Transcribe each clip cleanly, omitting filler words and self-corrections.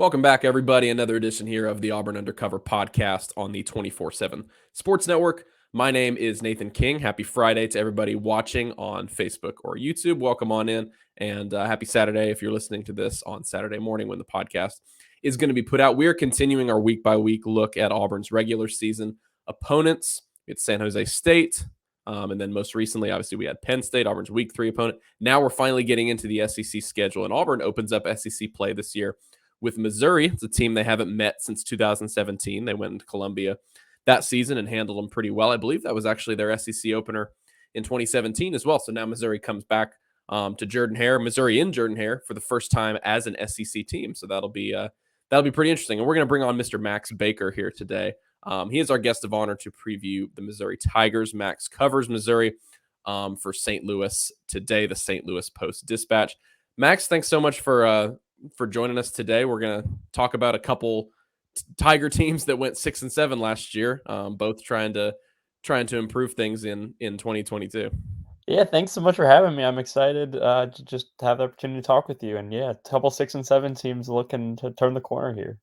Welcome back, everybody. Another edition here of the Auburn Undercover podcast on the 24/7 Sports Network. My name is Nathan King. Happy Friday to everybody watching on Facebook or YouTube. Welcome on in, and happy Saturday if you're listening to this on Saturday morning when the podcast is going to be put out. We are continuing our week-by-week look at Auburn's regular season opponents. It's San Jose State, and then most recently, obviously, we had Penn State, Auburn's Week 3 opponent. Now we're finally getting into the SEC schedule, and Auburn opens up SEC play this year with Missouri. It's a team they haven't met since 2017. They went into Columbia that season and handled them pretty well. I believe that was actually their SEC opener in 2017 as well. So now Missouri comes back to Missouri in Jordan-Hare for the first time as an SEC team. So that'll be pretty interesting. And we're going to bring on Mr. Max Baker here today. He is our guest of honor to preview the Missouri Tigers. Max covers Missouri for St. Louis today, the St. Louis Post-Dispatch. Max, thanks so much for joining us today. We're going to talk about a couple Tiger teams that went 6-7 last year, both trying to improve things in 2022. Yeah, thanks so much for having me. I'm excited to just have the opportunity to talk with you. And yeah, a couple 6-7 teams looking to turn the corner here.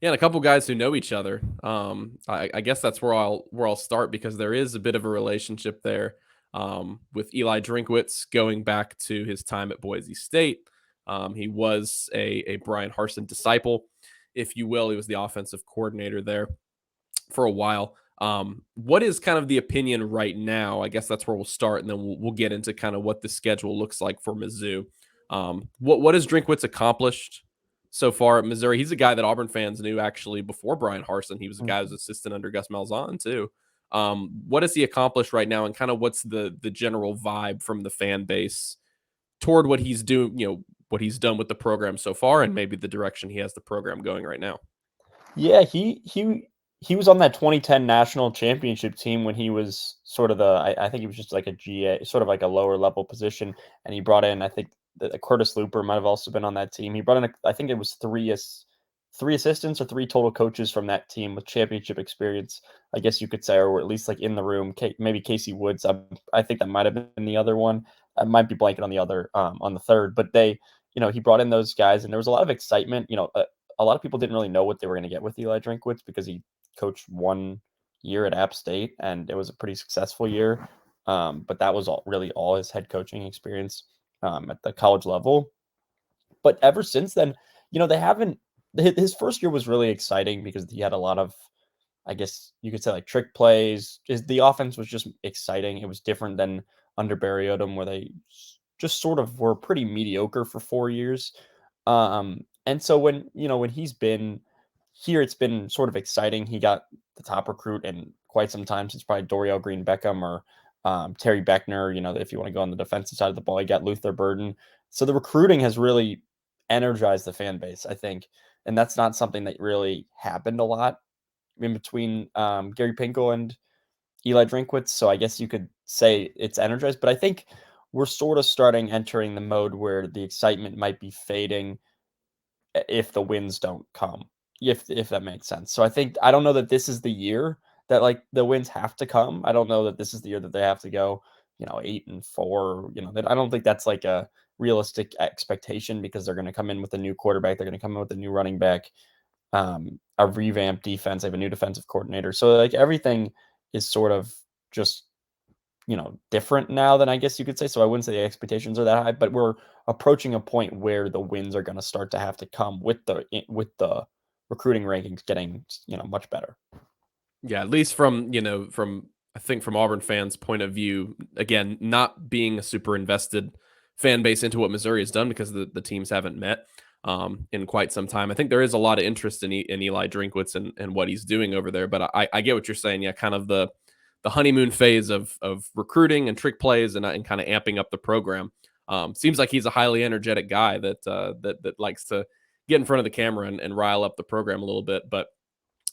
Yeah, and a couple guys who know each other. I guess that's where I'll start, because there is a bit of a relationship there with Eli Drinkwitz going back to his time at Boise State. He was a Brian Harsin disciple, if you will. He was the offensive coordinator there for a while. What is kind of the opinion right now? I guess that's where we'll start, and then we'll get into kind of what the schedule looks like for Mizzou. What has Drinkwitz accomplished so far at Missouri? He's a guy that Auburn fans knew actually before Brian Harsin. He was a guy who was assistant under Gus Malzahn too. What has he accomplished right now, and kind of what's the general vibe from the fan base toward what he's doing, what he's done with the program so far, and maybe the direction he has the program going right now? Yeah, he was on that 2010 national championship team when he was sort of I think he was just like a GA, sort of like a lower level position. And he brought in, I think Curtis Looper might have also been on that team. He brought in, I think it was three assistants or three total coaches from that team with championship experience, I guess you could say, or at least like in the room. Maybe Casey Woods. I think that might have been the other one. I might be blanking on the third, but he brought in those guys, and there was a lot of excitement. A lot of people didn't really know what they were going to get with Eli Drinkwitz because he coached 1 year at App State, and it was a pretty successful year. But that was really all his head coaching experience at the college level. But ever since then, they haven't. His first year was really exciting because he had a lot of, I guess you could say, like trick plays. The offense was just exciting. It was different than under Barry Odom, where they just sort of were pretty mediocre for 4 years. And so when he's been here, it's been sort of exciting. He got the top recruit in quite some time since probably Dorial Green Beckham or Terry Beckner. If you want to go on the defensive side of the ball, he got Luther Burden. So the recruiting has really energized the fan base, I think. And that's not something that really happened a lot in between Gary Pinkel and Eli Drinkwitz. So I guess you could say it's energized, but I think we're sort of entering the mode where the excitement might be fading if the wins don't come, if that makes sense. So I don't know that this is the year that like the wins have to come. I don't know that this is the year that they have to go, 8-4. I don't think that's like a realistic expectation, because they're going to come in with a new quarterback. They're going to come in with a new running back, a revamped defense. They have a new defensive coordinator. So like everything is sort of just, different now than I guess you could say. So I wouldn't say the expectations are that high, but we're approaching a point where the wins are going to start to have to come with the recruiting rankings getting, much better. Yeah, at least from I think from Auburn fans' point of view, again, not being a super invested fan base into what Missouri has done, because the teams haven't met in quite some time. I think there is a lot of interest in Eli Drinkwitz and what he's doing over there. But I get what you're saying. Yeah, kind of the honeymoon phase of recruiting and trick plays and kind of amping up the program. Seems like he's a highly energetic guy that likes to get in front of the camera and rile up the program a little bit. But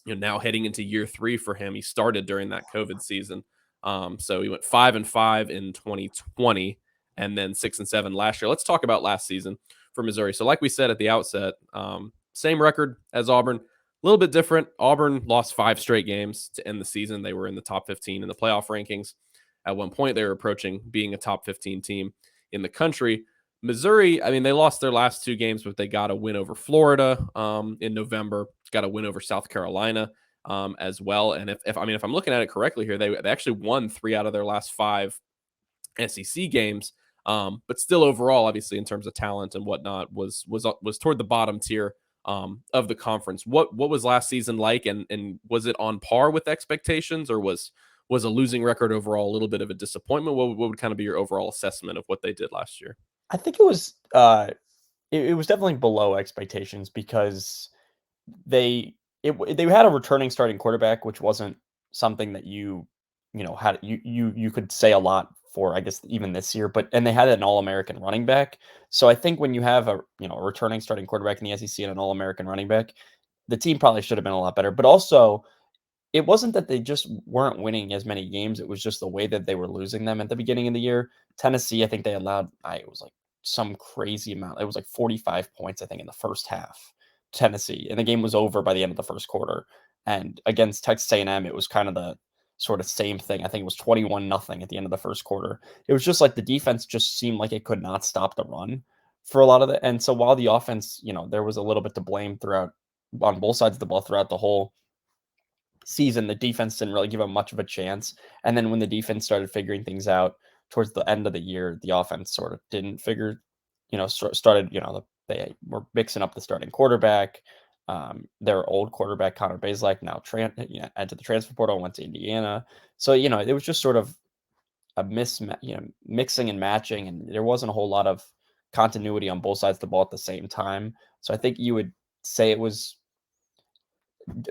now heading into year 3 for him, he started during that COVID season. So he went 5-5 in 2020 and then 6-7 last year. Let's talk about last season for Missouri. So like we said at the outset, same record as Auburn, a little bit different. Auburn lost 5 straight games to end the season. They were in the top 15 in the playoff rankings. At one point, they were approaching being a top 15 team in the country. Missouri, I mean, they lost their last 2 games, but they got a win over Florida in November, got a win over South Carolina as well. And if I'm looking at it correctly here, they actually won 3 out of their last 5 SEC games. But still, overall, obviously, in terms of talent and whatnot, was toward the bottom tier of the conference. What was last season like, and was it on par with expectations, or was a losing record overall a little bit of a disappointment? What would kind of be your overall assessment of what they did last year? I think it was it was definitely below expectations because they had a returning starting quarterback, which wasn't something that had you could say a lot for, I guess, even this year. But and they had an All-American running back. So I think when you have a returning starting quarterback in the SEC and an All-American running back, the team probably should have been a lot better. But also, it wasn't that they just weren't winning as many games. It was just the way that they were losing them at the beginning of the year. Tennessee, I think they allowed, it was like some crazy amount. It was like 45 points, I think, in the first half. Tennessee, and the game was over by the end of the first quarter. And against Texas A&M, it was kind of the sort of same thing. I think it was 21-0 at the end of the first quarter. It was just like the defense just seemed like it could not stop the run for a lot of it. And so while the offense, there was a little bit to blame throughout on both sides of the ball throughout the whole season, the defense didn't really give them much of a chance. And then when the defense started figuring things out towards the end of the year, the offense sort of didn't figure, started, they were mixing up the starting quarterback. Their old quarterback, Connor Bazelak, now entered the transfer portal and went to Indiana. So, it was just sort of a mixing and matching, and there wasn't a whole lot of continuity on both sides of the ball at the same time. So I think you would say it was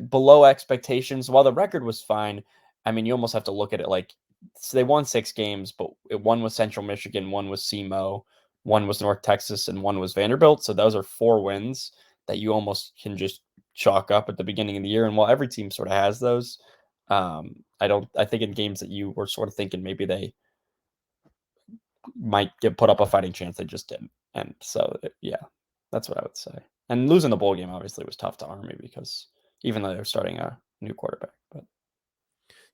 below expectations. While the record was fine, I mean, you almost have to look at it like, so they won 6 games, but one was Central Michigan, one was SEMO, one was North Texas, and one was Vanderbilt. So those are 4 wins that you almost can just chalk up at the beginning of the year. And while every team sort of has those, I think in games that you were sort of thinking maybe they might put up a fighting chance, they just didn't. And so, yeah, that's what I would say. And losing the bowl game obviously was tough to Army because even though they're starting a new quarterback, but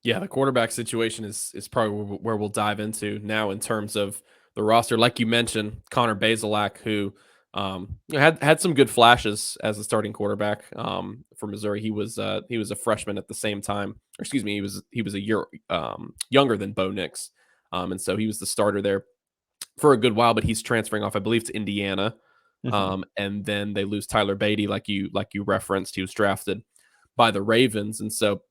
Yeah, the quarterback situation is probably where we'll dive into now in terms of the roster. Like you mentioned, Connor Bazelak, who had some good flashes as a starting quarterback for Missouri. He was a freshman at the same time. Or excuse me, he was a year younger than Bo Nix, and so he was the starter there for a good while. But he's transferring off, I believe, to Indiana, and then they lose Tyler Beatty, like you referenced. He was drafted by the Ravens, and so.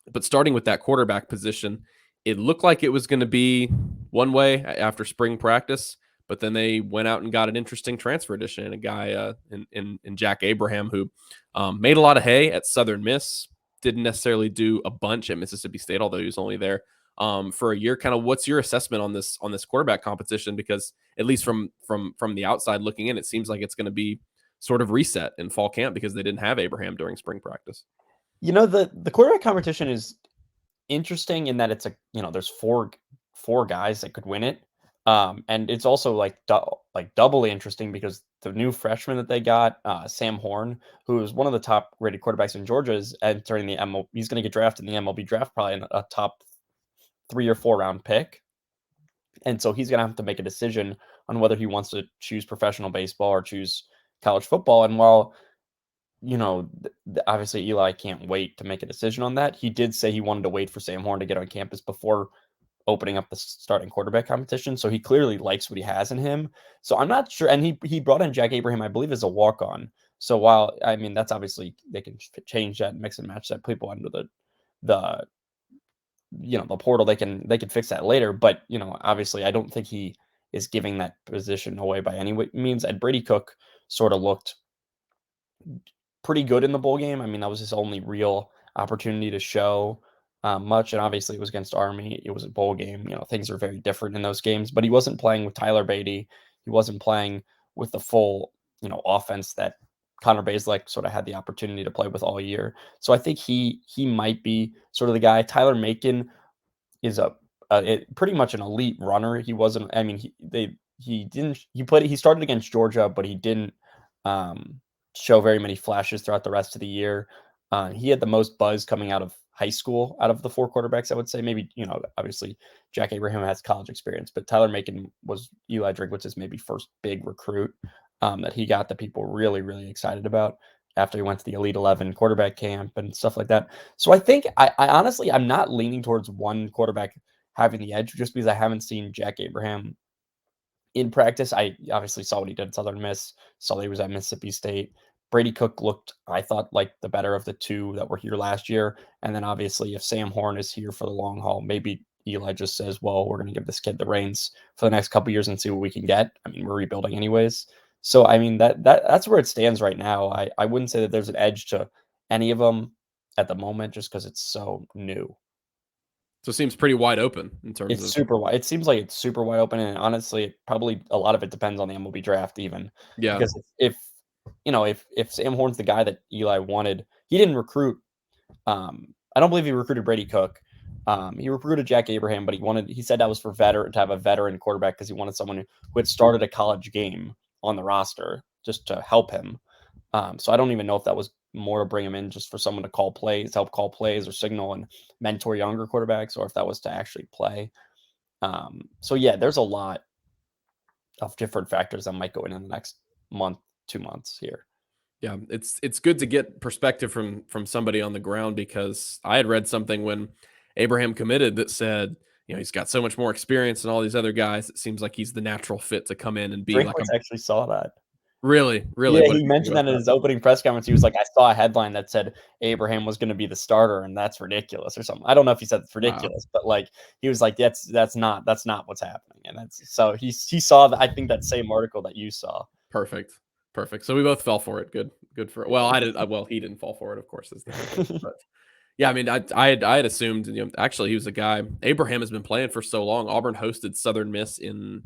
But starting with that quarterback position, it looked like it was going to be one way after spring practice, but then they went out and got an interesting transfer addition, a guy in Jack Abraham, who made a lot of hay at Southern Miss, didn't necessarily do a bunch at Mississippi State, although he was only there for a year. Kind of, what's your assessment on this quarterback competition? Because at least from the outside looking in, it seems like it's going to be sort of reset in fall camp because they didn't have Abraham during spring practice. The quarterback competition is interesting in that it's there's four guys that could win it. And it's also like doubly interesting because the new freshman that they got, Sam Horn, who is one of the top rated quarterbacks in Georgia, is entering the MLB. He's going to get drafted in the MLB draft, probably in a top 3 or 4 round pick. And so he's going to have to make a decision on whether he wants to choose professional baseball or choose college football. And while obviously Eli can't wait to make a decision on that, he did say he wanted to wait for Sam Horn to get on campus before opening up the starting quarterback competition. So he clearly likes what he has in him. So I'm not sure. And he brought in Jack Abraham, I believe, as a walk-on. So while, I mean, that's obviously, they can change that and mix and match that people under the portal, they can fix that later. But, obviously I don't think he is giving that position away by any means. And Brady Cook sort of looked pretty good in the bowl game. I mean, that was his only real opportunity to show much. And obviously it was against Army. It was a bowl game. Things are very different in those games, but he wasn't playing with Tyler Beatty. He wasn't playing with the full, offense that Connor Bazelak sort of had the opportunity to play with all year. So I think he might be sort of the guy. Tyler Macon is pretty much an elite runner. He wasn't, I mean, he started against Georgia, but he didn't show very many flashes throughout the rest of the year. He had the most buzz coming out of high school out of the 4 quarterbacks, I would say. Maybe, obviously Jack Abraham has college experience, but Tyler Macon was Eli Drinkwitz's maybe first big recruit that he got that people were really, really excited about after he went to the Elite 11 quarterback camp and stuff like that. So I think I honestly, I'm not leaning towards one quarterback having the edge just because I haven't seen Jack Abraham in practice. I obviously saw what he did at Southern Miss, saw that he was at Mississippi State. Brady Cook looked, I thought, like the better of the two that were here last year. And then obviously, if Sam Horn is here for the long haul, maybe Eli just says, well, we're going to give this kid the reins for the next couple years and see what we can get. I mean, we're rebuilding anyways. So, I mean, that's where it stands right now. I wouldn't say that there's an edge to any of them at the moment just because it's so new. So it seems pretty wide open in terms It's of. super wide. It seems like it's super wide open, and honestly, probably a lot of it depends on the MLB draft even. Yeah. Because if Sam Horn's the guy that Eli wanted, he didn't recruit. I don't believe he recruited Brady Cook. He recruited Jack Abraham, but he said that was for to have a veteran quarterback because he wanted someone who had started a college game on the roster just to help him. So I don't even know if that was more to bring him in just for someone to help call plays or signal and mentor younger quarterbacks, or if that was to actually play. So yeah, there's a lot of different factors that might go in the next month, 2 months here. Yeah, it's good to get perspective from somebody on the ground, because I had read something when Abraham committed that said, he's got so much more experience than all these other guys. It seems like he's the natural fit to come in and be like Drinkwitz actually saw that. Really. Yeah, What did he you think mentioned about that in his opening press conference. He was like, I saw a headline that said Abraham was going to be the starter, and that's ridiculous or something. I don't know if he said it's Wow. ridiculous, but like he was like, that's not what's happening. And that's so he saw that. I think that same article that you saw. Perfect. So we both fell for it. Good for it. Well, I did. Well, he didn't fall for it, of course, is the difference. But yeah, I mean, I had assumed, actually he was a guy. Abraham has been playing for so long. Auburn hosted Southern Miss in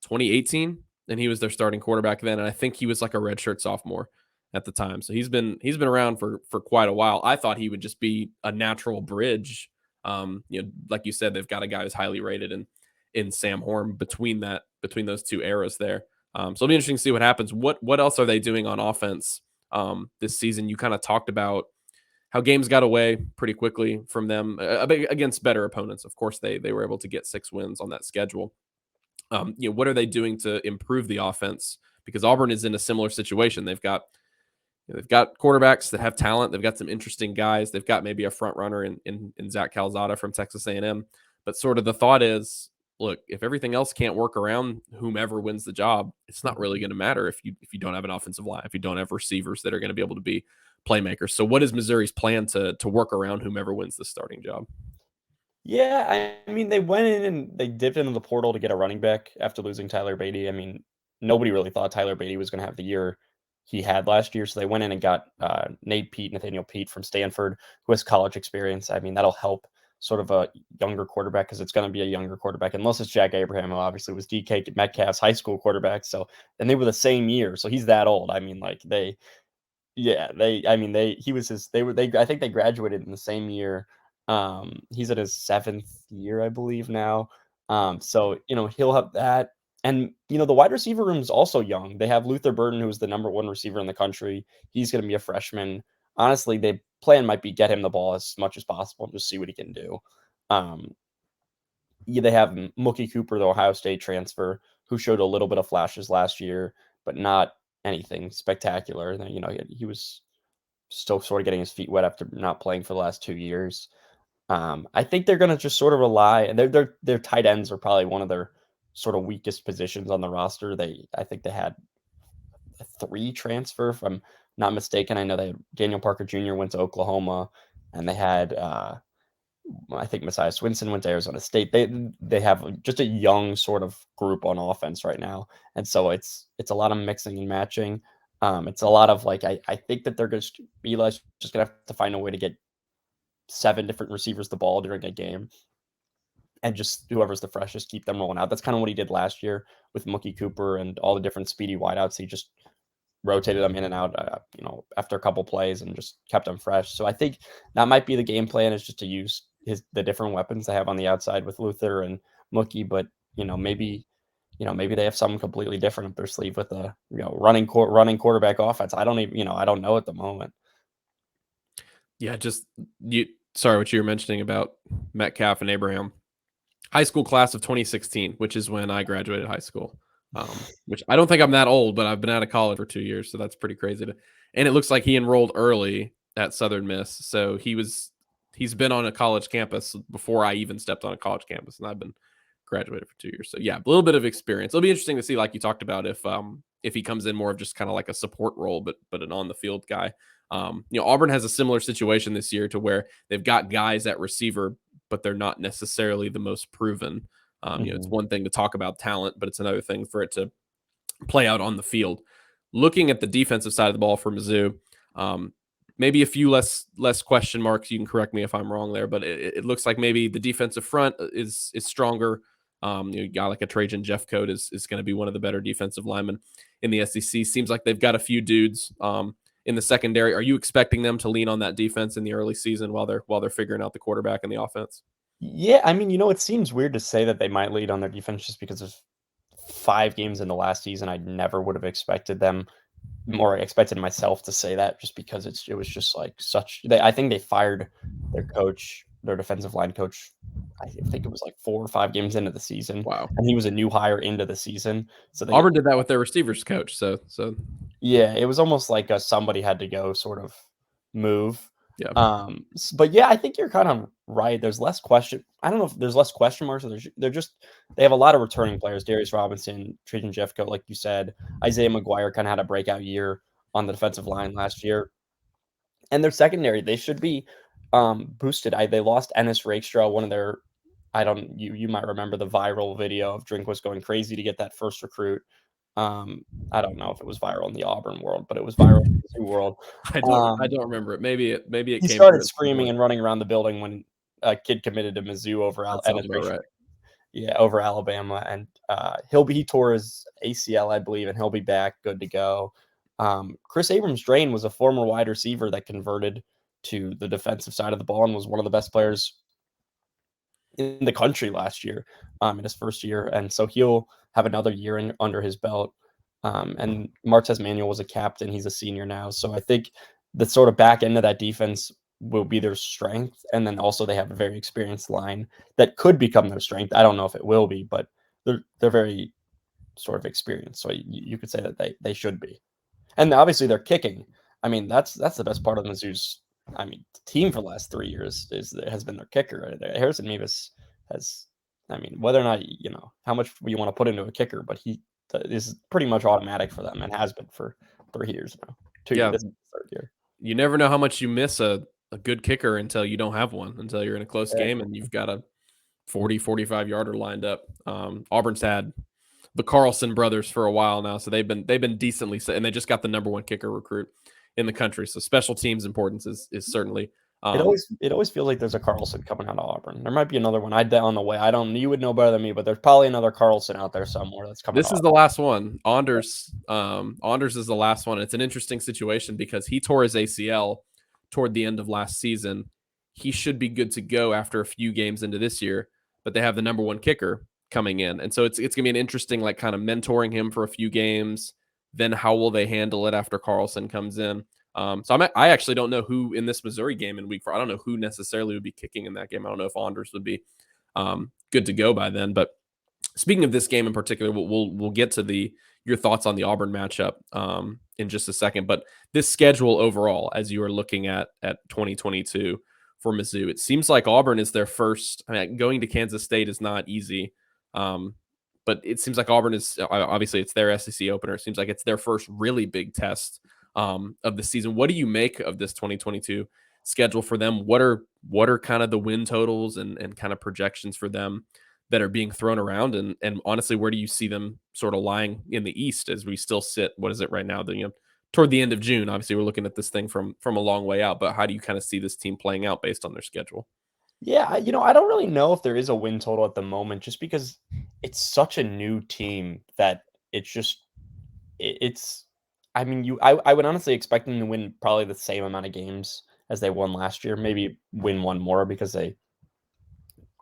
2018, and he was their starting quarterback then. And I think he was like a redshirt sophomore at the time. So he's been around for quite a while. I thought he would just be a natural bridge. Like you said, they've got a guy who's highly rated in Sam Horn between those two eras there. So it'll be interesting to see what happens. What else are they doing on offense this season? You kind of talked about how games got away pretty quickly from them against better opponents. Of course, they were able to get 6 wins on that schedule. What are they doing to improve the offense? Because Auburn is in a similar situation. They've got quarterbacks that have talent. They've got some interesting guys. They've got maybe a front runner in Zach Calzada from Texas A&M. But sort of the thought is, look, if everything else can't work around whomever wins the job, it's not really going to matter if you don't have an offensive line, if you don't have receivers that are going to be able to be playmakers. So what is Missouri's plan to work around whomever wins the starting job? Yeah, I mean, they went in and they dipped into the portal to get a running back after losing Tyler Beatty. I mean, nobody really thought Tyler Beatty was going to have the year he had last year, so they went in and got Nathaniel Pete from Stanford, who has college experience. I mean, that'll help sort of a younger quarterback because it's going to be a younger quarterback, unless it's Jack Abraham, who obviously was DK Metcalf's high school quarterback. So, and they were the same year, so he's that old. I mean, like I think they graduated in the same year. He's at his 7th year, I believe now. So, he'll have that. And, the wide receiver room is also young. They have Luther Burden, who's the number 1 receiver in the country. He's going to be a freshman. Honestly, the plan might be get him the ball as much as possible and just see what he can do. They have Mookie Cooper, the Ohio State transfer, who showed a little bit of flashes last year, but not anything spectacular. He was still sort of getting his feet wet after not playing for the last 2 years. I think they're going to just sort of rely, and their tight ends are probably one of their sort of weakest positions on the roster. I think they had 3 transfer, if I'm not mistaken. I know they had Daniel Parker Jr. went to Oklahoma, and they had I think Messiah Swinson went to Arizona State. They have just a young sort of group on offense right now, and so it's a lot of mixing and matching. It's a lot of like I think that Eli's just gonna have to find a way to get 7 different receivers the ball during a game, and just whoever's the freshest, keep them rolling out. That's kind of what he did last year with Mookie Cooper and all the different speedy wideouts. He just rotated them in and out, after a couple plays and just kept them fresh. So I think that might be the game plan, is just to use the different weapons they have on the outside with Luther and Mookie. But maybe they have something completely different up their sleeve with a running quarterback offense. I don't even I don't know at the moment. Yeah, just sorry, what you were mentioning about Metcalf and Abraham. High school class of 2016, which is when I graduated high school. Which I don't think I'm that old, but I've been out of college for 2 years, so that's pretty crazy. And it looks like he enrolled early at Southern Miss, so he's been on a college campus before I even stepped on a college campus, and I've been graduated for 2 years. So yeah, a little bit of experience. It'll be interesting to see, like you talked about, if he comes in more of just kind of like a support role, but an on the field guy. Auburn has a similar situation this year to where they've got guys at receiver, but they're not necessarily the most proven. It's one thing to talk about talent, but it's another thing for it to play out on the field. Looking at the defensive side of the ball for Mizzou, maybe a few less question marks. You can correct me if I'm wrong there, but it looks like maybe the defensive front is stronger. You got like a Trajan Jeffcoat is going to be one of the better defensive linemen in the SEC. Seems like they've got a few dudes in the secondary. Are you expecting them to lean on that defense in the early season while they're figuring out the quarterback and the offense? Yeah, I mean, it seems weird to say that they might lead on their defense just because of 5 games in the last season. I never would have expected them, or expected myself to say that, just because it was just like I think they fired their defensive line coach. I think it was like 4 or 5 games into the season. Wow. And he was a new hire into the season. So Auburn did that with their receivers coach. So yeah, it was almost like somebody had to go sort of move. yeah. But yeah, I think you're kind of right. There's less question. I don't know if there's less question marks, or they have a lot of returning players. Darius Robinson, Trajan Jeffcoat, like you said. Isaiah McGuire kind of had a breakout year on the defensive line last year. And their secondary, they should be boosted. They lost Ennis Rakestraw, one of their, you might remember the viral video of Drinkwitz going crazy to get that first recruit. I don't know if it was viral in the Auburn world, but it was viral in the Mizzou world. I don't remember it. Maybe it he started screaming and running around the building when a kid committed to Mizzou over over Alabama, and he tore his ACL, I believe, and he'll be back good to go. Chris Abrams-Drain was a former wide receiver that converted to the defensive side of the ball and was one of the best players in the country last year, in his first year, and so he'll have another year under his belt. And Martez Manuel was a captain; he's a senior now, so I think the sort of back end of that defense will be their strength, and then also they have a very experienced line that could become their strength. I don't know if it will be, but they're very sort of experienced, so you could say that they should be. And obviously they're kicking. I mean, that's the best part of Mizzou's team for the last 3 years has been their kicker. Harrison Mevis has, whether or not how much you want to put into a kicker, but he is pretty much automatic for them and has been for 3 years now. 2 years, this is the 3rd year. You never know how much you miss a good kicker until you don't have one, until you're in a close game and you've got a 40-45 yarder lined up. Auburn's had the Carlson brothers for a while now, so they've been decently set, and they just got the number 1 kicker recruit in the country. So special teams importance is certainly. It always feels like there's a Carlson coming out of Auburn. There might be another one. On the way. You would know better than me, but there's probably another Carlson out there somewhere that's coming. This is the last one. Anders is the last one. It's an interesting situation because he tore his ACL toward the end of last season. He should be good to go after a few games into this year, but they have the number 1 kicker coming in. And so it's going to be an interesting, like, kind of mentoring him for a few games. Then how will they handle it after Carlson comes in? So I actually don't know who in this Missouri game in week 4. I don't know who necessarily would be kicking in that game. I don't know if Anders would be good to go by then. But speaking of this game in particular, we'll get to your thoughts on the Auburn matchup in just a second. But this schedule overall, as you are looking at 2022 for Mizzou, it seems like Auburn is their first. Going to Kansas State is not easy. But it seems like Auburn is, obviously it's their SEC opener. It seems like it's their first really big test of the season. What do you make of this 2022 schedule for them? What are kind of the win totals and kind of projections for them that are being thrown around? And honestly, where do you see them sort of lying in the East as we still sit? What is it right now? Toward the end of June. Obviously, we're looking at this thing from a long way out. But how do you kind of see this team playing out based on their schedule? Yeah, I don't really know if there is a win total at the moment, just because it's such a new team that it's. I would honestly expect them to win probably the same amount of games as they won last year. Maybe win one more because you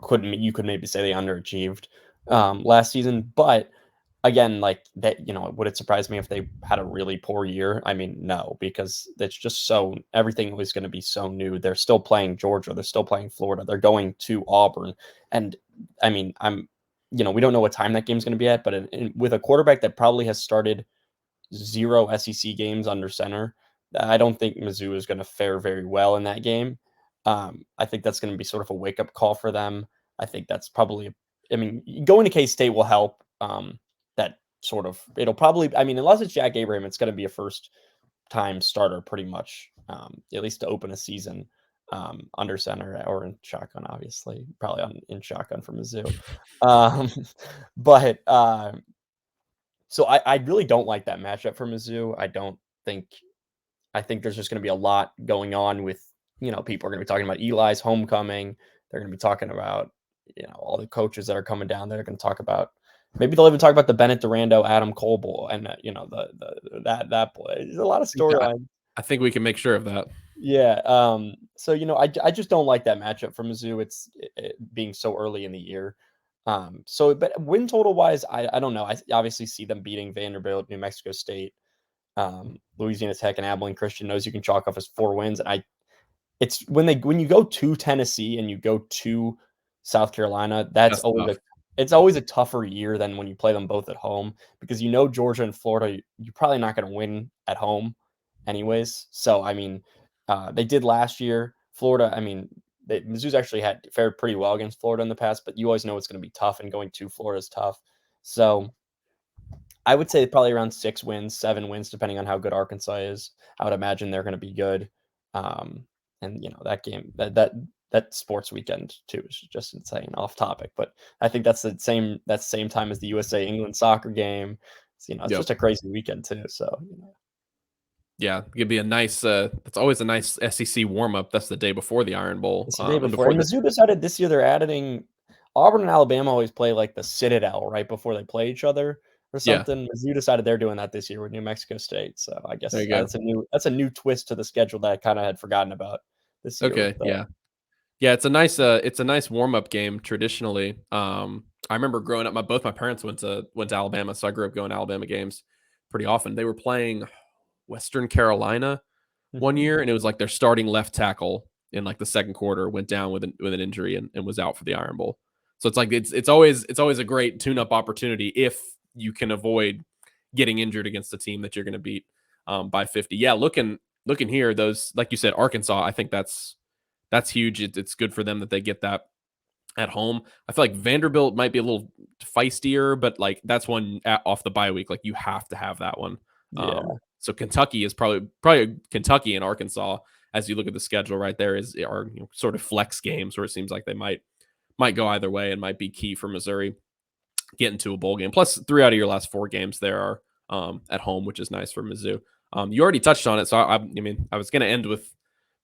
could maybe say they underachieved last season. But again, like that, would it surprise me if they had a really poor year? I mean, no, because it's just everything was going to be so new. They're still playing Georgia. They're still playing Florida. They're going to Auburn. And I mean, we don't know what time that game's going to be at, but with a quarterback that probably has started 0 SEC games under center, I don't think Mizzou is going to fare very well in that game. I think that's going to be sort of a wake up call for them. I think that's probably, going to K State will help. It'll probably, unless it's Jack Abraham, it's going to be a first time starter pretty much, at least to open a season under center or in shotgun, obviously, probably in shotgun for Mizzou. But so I really don't like that matchup for Mizzou. I think there's just going to be a lot going on with, people are going to be talking about Eli's homecoming. They're going to be talking about, all the coaches that are coming down. They're going to talk about, maybe they'll even talk about the Bennett Durando, Adam Coble, and that play. There's a lot of storylines. I think we can make sure of that. Yeah. So I just don't like that matchup for Mizzou. It's being so early in the year. But win total wise, I don't know. I obviously see them beating Vanderbilt, New Mexico State, Louisiana Tech, and Abilene Christian. Those you can chalk up as 4 wins. And it's when you go to Tennessee and you go to South Carolina, it's always a tougher year than when you play them both at home, because Georgia and Florida, you're probably not going to win at home anyways. So they did last year. Florida, Mizzou's actually fared pretty well against Florida in the past, but you always know it's going to be tough, and going to Florida is tough. So I would say probably around 6 wins, 7 wins, depending on how good Arkansas is. I would imagine they're going to be good. And that game, that sports weekend too is just insane. Off topic, but I think that's the same time as the USA England soccer game. It's just a crazy weekend too. So yeah, it'd be a nice. It's always a nice SEC warm up. That's the day before the Iron Bowl. It's the day before. And Mizzou decided this year they're adding. Auburn and Alabama always play like the Citadel right before they play each other or something. Yeah. Mizzou decided they're doing that this year with New Mexico State. So I guess that's a new twist to the schedule that I kind of had forgotten about this year. Okay, yeah. It's a nice warm up game traditionally. I remember growing up, both my parents went to Alabama, so I grew up going to Alabama games pretty often. They were playing Western Carolina one year, and it was like their starting left tackle in like the second quarter went down with an injury and was out for the Iron Bowl. So it's like it's always a great tune-up opportunity if you can avoid getting injured against a team that you're going to beat by 50. Yeah, looking here, those, like you said, Arkansas, I think that's huge. It's good for them that they get that at home. I feel like Vanderbilt might be a little feistier, but like that's one off the bye week. Like you have to have that one. Yeah. So Kentucky is probably Kentucky and Arkansas, as you look at the schedule right there, are sort of flex games where it seems like they might go either way and might be key for Missouri getting to a bowl game. Plus 3 out of your last 4 games there are at home, which is nice for Mizzou. You already touched on it, so I was going to end with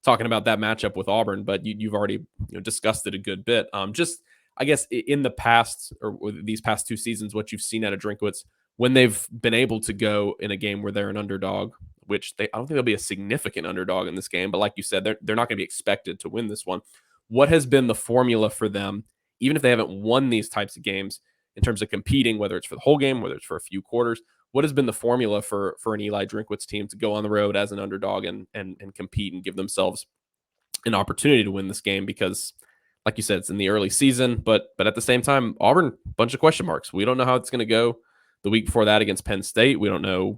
talking about that matchup with Auburn, but you've already discussed it a good bit. Just I guess in the past or these past 2 seasons, what you've seen out of Drinkwitz when they've been able to go in a game where they're an underdog, which I don't think they'll be a significant underdog in this game, but like you said, they're not going to be expected to win this one. What has been the formula for them, even if they haven't won these types of games, in terms of competing, whether it's for the whole game, whether it's for a few quarters? What has been the formula for an Eli Drinkwitz team to go on the road as an underdog and compete and give themselves an opportunity to win this game? Because, like you said, it's in the early season, but at the same time, Auburn, bunch of question marks. We don't know how it's going to go the week before that against Penn State. We don't know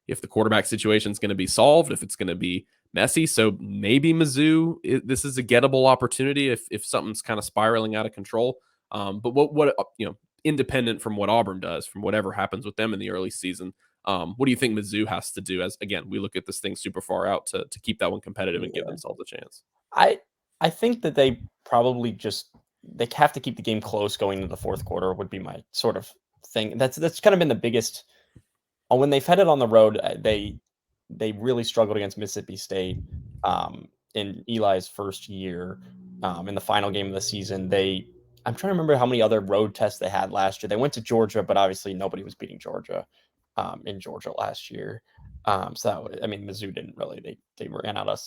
if the quarterback situation is going to be solved, if it's going to be messy. So maybe Mizzou, this is a gettable opportunity if something's kind of spiraling out of control. But what independent from what Auburn does, from whatever happens with them in the early season, what do you think Mizzou has to do, as again we look at this thing super far out, to keep that one competitive and give themselves a chance? I think that they probably they have to keep the game close going into the fourth quarter would be my sort of thing. That's kind of been the biggest. When they've headed on the road, they really struggled against Mississippi State in Eli's first year. In the final game of the season, I'm trying to remember how many other road tests they had last year. They went to Georgia, but obviously nobody was beating Georgia in Georgia last year. Mizzou didn't really. They ran out of.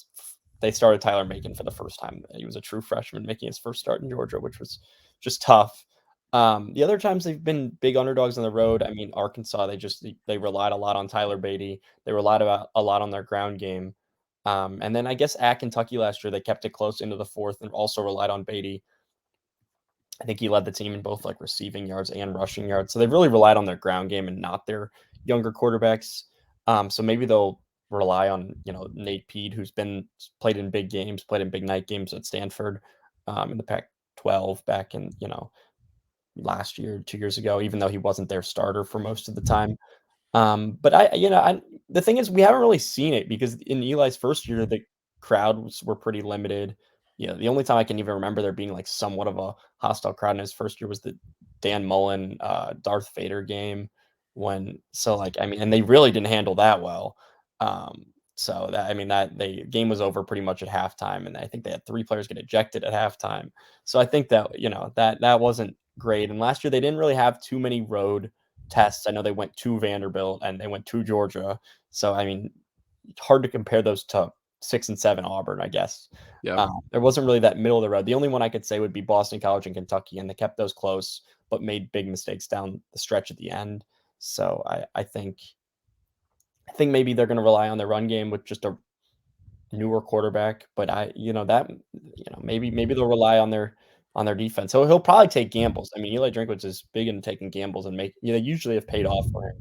They started Tyler Macon for the first time. He was a true freshman making his first start in Georgia, which was just tough. The other times they've been big underdogs on the road. I mean, Arkansas, they relied a lot on Tyler Beatty. They relied a lot on their ground game. And then I guess at Kentucky last year, they kept it close into the fourth and also relied on Beatty. I think he led the team in both like receiving yards and rushing yards. So they've really relied on their ground game and not their younger quarterbacks. So maybe they'll rely on, Nate Peed, who's played in big games, played in big night games at Stanford, in the Pac-12 back in, last year, 2 years ago, even though he wasn't their starter for most of the time. But the thing is, we haven't really seen it because in Eli's first year, the crowds were pretty limited. The only time I can even remember there being like somewhat of a hostile crowd in his first year was the Dan Mullen, Darth Vader game and they really didn't handle that well. That the game was over pretty much at halftime, and I think they had 3 players get ejected at halftime. So I think that, that wasn't great. And last year they didn't really have too many road tests. I know they went to Vanderbilt and they went to Georgia. So, hard to compare those to 6 and 7 Auburn, I guess. Yeah. There wasn't really that middle of the road. The only one I could say would be Boston College and Kentucky, and they kept those close, but made big mistakes down the stretch at the end. So I think maybe they're going to rely on their run game with just a newer quarterback, but maybe they'll rely on their defense. So he'll probably take gambles. I mean, Eli Drinkwitz is big into taking gambles and usually have paid off for him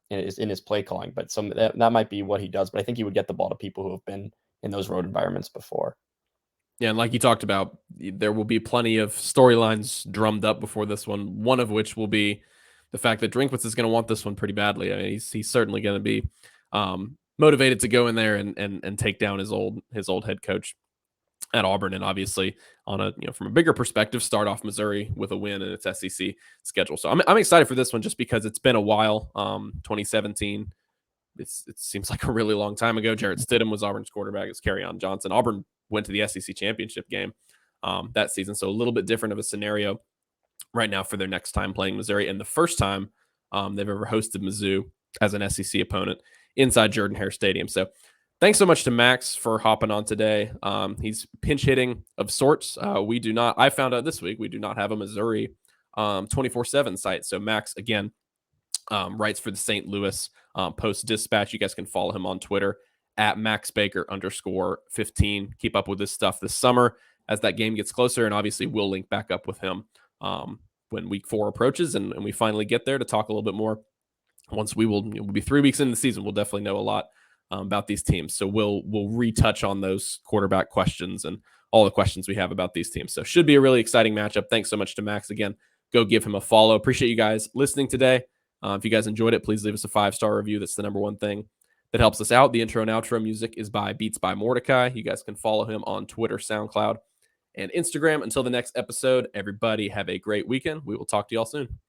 in his play calling. But that might be what he does. But I think he would get the ball to people who have been in those road environments before. Yeah, and like you talked about, there will be plenty of storylines drummed up before this one. One of which will be the fact that Drinkwitz is going to want this one pretty badly. I mean, he's certainly going to be motivated to go in there and take down his old head coach at Auburn, and obviously on from a bigger perspective, start off Missouri with a win in its SEC schedule. So I'm excited for this one just because it's been a while. 2017, it seems like a really long time ago. Jarrett Stidham was Auburn's quarterback. It's Kerryon Johnson. Auburn went to the SEC championship game that season, so a little bit different of a scenario right now for their next time playing Missouri, and the first time they've ever hosted Mizzou as an SEC opponent inside Jordan-Hare Stadium. So thanks so much to Max for hopping on today. He's pinch hitting of sorts. I found out this week, we do not have a Missouri 24/7 site. So Max, again, writes for the St. Louis Post-Dispatch. You guys can follow him on Twitter at MaxBaker_15. Keep up with this stuff this summer as that game gets closer. And obviously we'll link back up with him when week 4 approaches and we finally get there to talk a little bit more. Once we'll be 3 weeks into the season, we'll definitely know a lot about these teams. So we'll retouch on those quarterback questions and all the questions we have about these teams. So should be a really exciting matchup. Thanks so much to Max. Again, go give him a follow. Appreciate you guys listening today. If you guys enjoyed it, please leave us a 5-star review. That's the number one thing that helps us out. The intro and outro music is by Beats by Mordecai. You guys can follow him on Twitter, SoundCloud, and Instagram. Until the next episode, everybody have a great weekend. We will talk to y'all soon.